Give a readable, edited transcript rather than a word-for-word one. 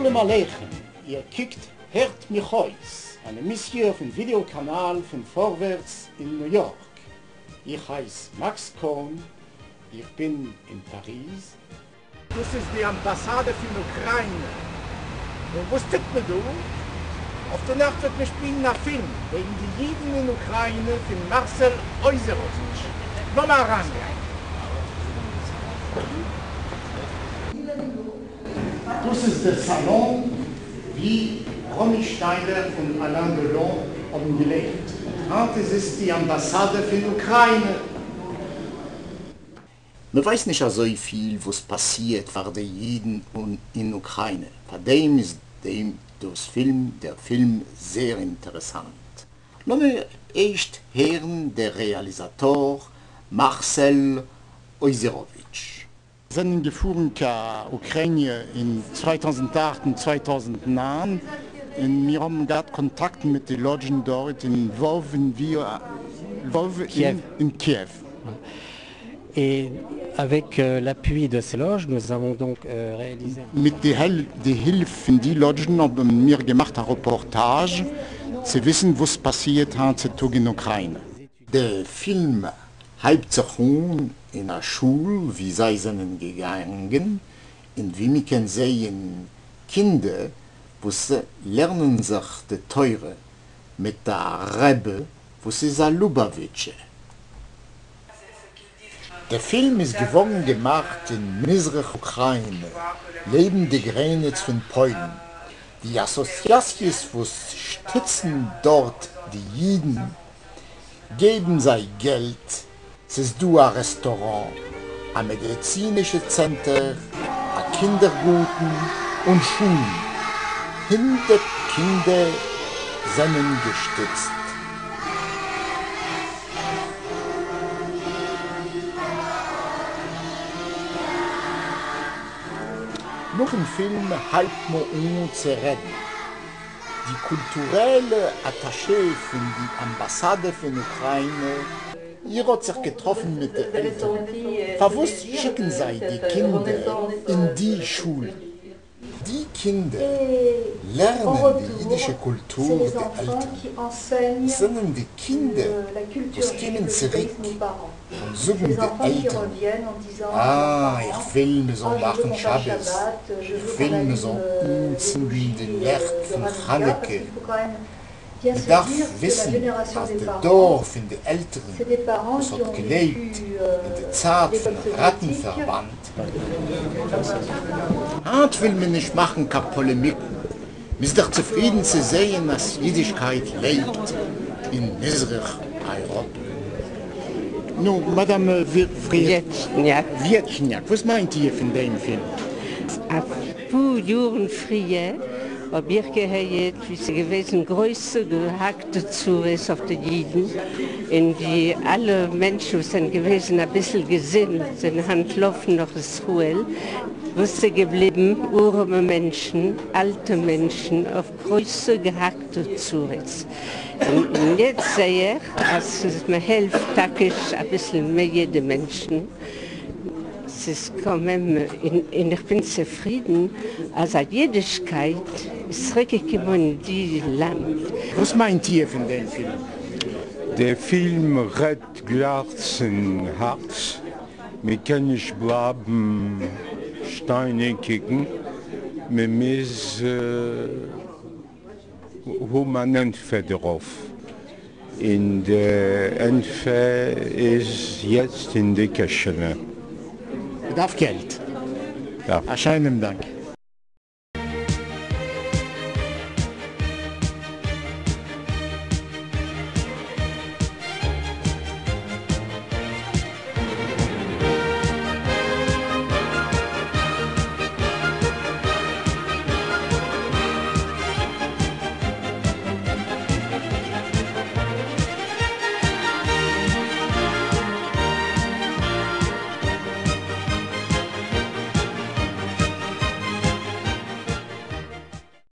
Shalom Aleichem, ihr kickt Hört mich heus, eine Mission vom Videokanal von Vorwärts in New York. Ich heiße Max Kohn, ich bin in Paris. Das ist die Ambassade von Ukraine. Und was tut man da? Auf der Nacht wird man spielen einen Film wegen die Juden in Ukraine von Marcel Euserovich. Nochmal ran. Das ist der Salon, wie Romy Schneider und Alain Delon haben gelebt. Und das ist die Ambassade für Ukraine. Man weiß nicht so viel, was passiert war den Juden in Ukraine. Bei dem ist der Film sehr interessant. Lassen wir erst hören der Realisator Marcel Euserovich. Wir sind gefahren zur Ukraine in 2008 und 2009 und wir haben gerade Kontakt mit den Leuten dort in Lwów in Kiew. Et avec l'appui de ces loges, nous avons donc réalisé... Mit der Hilfe von den Leuten haben wir gemacht eine Reportage, zu wissen, was passiert heutzutage in der Ukraine. Der Film heibt sich in der Schule, wie sie sind gegangen, und wie wir können sehen, Kinder, wo sie lernen sich die Teure mit der Rebbe, wo sie sind Lubavitcher. Der Film ist gewonnen gemacht in Mizrach-Ukraine, neben der Grenze von Polen. Die Assoziations, die stützen dort die Jiden, geben sie Geld. Es ist ein Restaurant, ein medizinisches Zentrum, ein Kindergarten und Schulen. Hinter Kinder sind gestützt. Noch ein Film halb nur zu reden. Die kulturelle Attaché von der Ambassade von Ukraine, ihr hat sich getroffen mit den Eltern. Verwusst schicken sie die Kinder in die Schule. Die Kinder lernen die jüdische Kultur der Eltern. Es sind die Kinder, die kommen zurück und suchen die Eltern. Ich will mir so machen Schabbos. Ich will mir so umziehen den Licht von Chaneke. Ich darf wissen, dass der Dorf in den Älteren, das hat gelebt in der Zeit von Rattenverband. Hart will man nicht machen, keine Polemiken. Wir sind doch zufrieden zu sehen, dass Jüdischkeit lebt in Mizrach-Europa. Nun, Madame Wietchniak, was meint ihr von dem Film? Ein paar Jahre früher habe ich gehört, wie sie gewesen größte gehackte Zures auf die Jiden, in die alle Menschen sind gewesen, ein bisschen gesinnt, sind Handlaufen noch Israel, wusste geblieben, arme Menschen, alte Menschen, auf größte gehackte Zures. Und jetzt sehe ich, dass es mir hilft, taktisch ein bisschen mehr jede Menschen. Es ist ich bin zufrieden, also Jüdischkeit ist zurückgekommen in dieses Land. Was meint ihr von dem Film? Der Film redet Herzen Herz. Wir können nicht bleiben, Steine kicken. Wir müssen Entfer drauf. In der Entfer ist jetzt in der Kirche. Bedarf Geld. Ja. Erscheinen Dank.